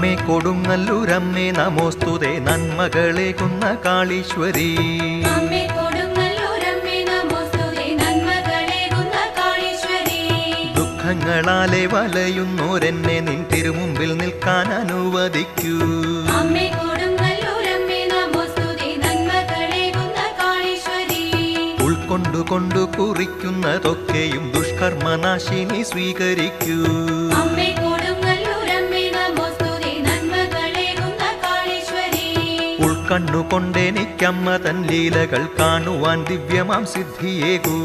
അമ്മേ കൊടുങ്ങല്ലൂരമ്മേ നമോസ്തുതേ നന്മകളേകുന്ന കാളീശ്വരി. അമ്മേ കൊടുങ്ങല്ലൂരമ്മേ നമോസ്തുതേ നന്മകളേകുന്ന കാളീശ്വരി. ദുഃഖങ്ങളാലെ വലയുന്നോരെന്നെ നിൻ തിരുമുമ്പിൽ നിൽക്കാൻ അനുവദിക്കൂ. അമ്മേ കൊടുങ്ങല്ലൂരമ്മേ നമോസ്തുതേ നന്മകളേകുന്ന കാളീശ്വരി. ഉൾക്കൊണ്ടുകൊണ്ടു കുറിക്കുന്നതൊക്കെയും ദുഷ്കർമ്മനാശിനി സ്വീകരിക്കൂ. അമ്മേ കൊടുങ്ങല്ലൂരമ്മേ നമോസ്തുതേ നന്മകളേകുന്ന കാളീശ്വരി. ഉൾക്കണ്ണുകൊണ്ടെനിക്കമ്മ തൻ ലീലകൾ കാണുവാൻ ദിവ്യമാം സിദ്ധിയേകൂ.